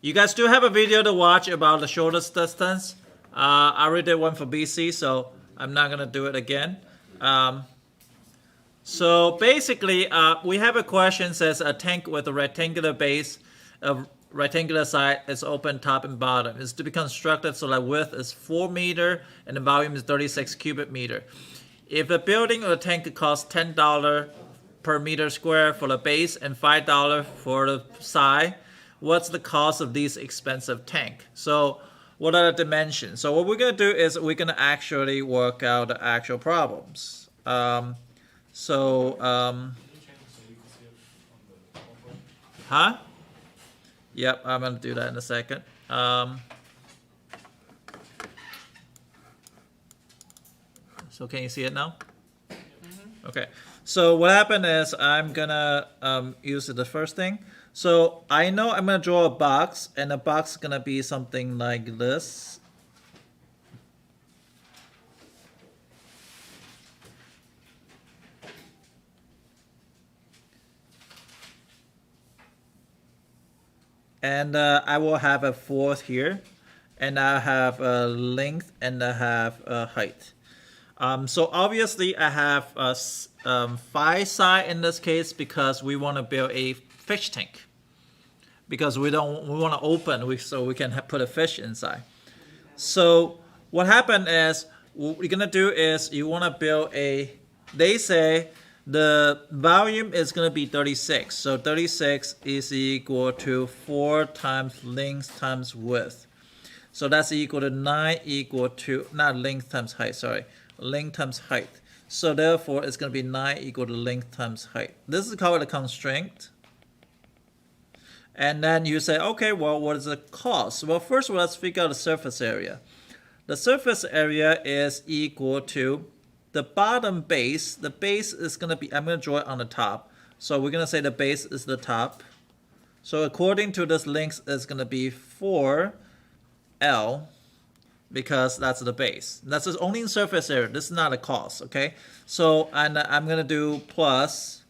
You guys do have a video to watch about the shortest distance. I already did one for BC, so I'm not gonna do it again. So basically, we have a question says a tank with a rectangular base, a rectangular side is open top and bottom. Is to be constructed so that width is 4 meter and the volume is 36 cubic meter. If a building or a tank costs $10 per meter square for the base and $5 for the side, what's the cost of these expensive tank? So what are the dimensions? So what we're gonna do is we're gonna actually work out the actual problems. Huh? Yep, I'm gonna do that in a second. So can you see it now? Okay. So what happened is I'm gonna use the first thing. So I know I'm gonna draw a box, and the box is gonna be something like this. And I will have a fourth here, and I have a length and I have a height. So obviously I have a 5 side in this case because we want to build a fish tank. Because we want to open so we can put a fish inside. So what happened is what we're gonna do is you want to build a. They say the volume is gonna be 36. So 36 is equal to 4 times length times width. So that's equal to 9 equal to not length times height. Sorry. Length times height. So therefore, it's going to be 9 equal to length times height. This is called a constraint. And then you say, okay, well, what is the cost? Well, first of all, let's figure out the surface area. The surface area is equal to the bottom base. The base is going to be, I'm going to draw it on the top. So we're going to say the base is the top. So according to this length, it's going to be 4L. Because that's the base. That's just only in surface area. This is not a cost, okay? So and I'm gonna do plus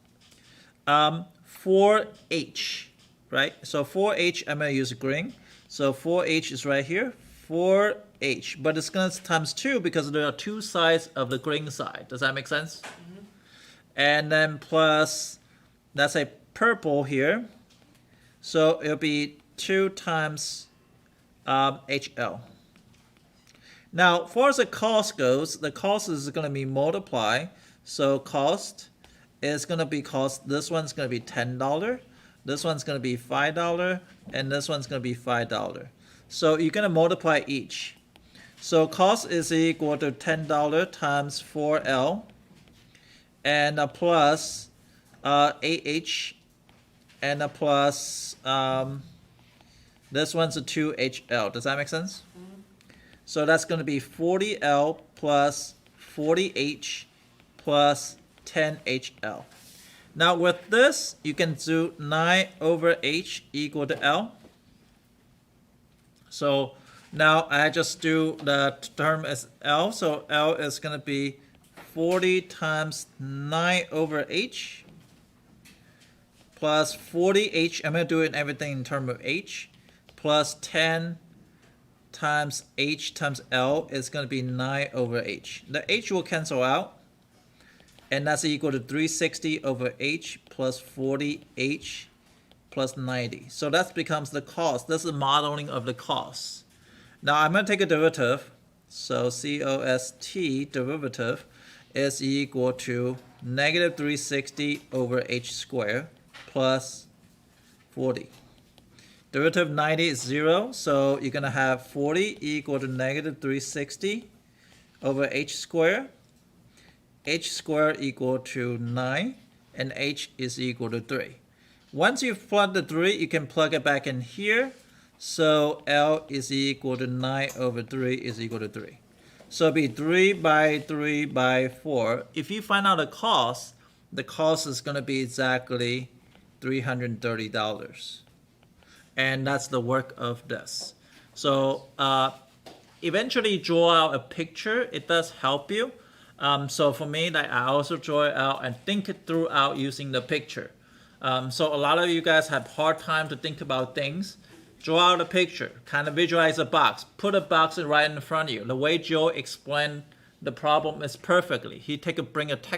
4H, right? So 4H, I'm gonna use green. So 4H is right here, 4H. But it's gonna times 2 because there are 2 sides of the green side. Does that make sense? Mm-hmm. And then plus, that's a purple here. So it'll be 2 times HL. Now, as far as the cost goes, the cost is going to be multiplied. So cost is going to be cost. This one's going to be $10. This one's going to be $5. And this one's going to be $5. So you're going to multiply each. So cost is equal to $10 times 4L. And a plus 8H. And a plus, this one's a 2HL. Does that make sense? So that's going to be 40L plus 40H plus 10HL. Now with this, you can do 9 over H equal to L. So now I just do the term as L. So L is going to be 40 times 9 over H plus 40H. I'm going to do it everything in terms of H plus 10 times H times L is going to be 9 over H. The H will cancel out, and that's equal to 360 over H plus 40H plus 90. So that becomes the cost. This is modeling of the cost. Now I'm going to take a derivative. So COST derivative is equal to negative 360 over H squared plus 40. Derivative 90 is 0, so you're going to have 40 equal to negative 360 over H squared. H squared equal to 9, and H is equal to 3. Once you've plugged the 3, you can plug it back in here. So L is equal to 9 over 3 is equal to 3. So it'll be 3 by 3 by 4. If you find out the cost is going to be exactly $330. And that's the work of this. So eventually draw out a picture. It does help you. So for me, I also draw it out and think it through out using the picture. So a lot of you guys have hard time to think about things. draw out a picture, kind of visualize a box, put a box right in front of you. The way Joe explained the problem is perfectly. Bring a text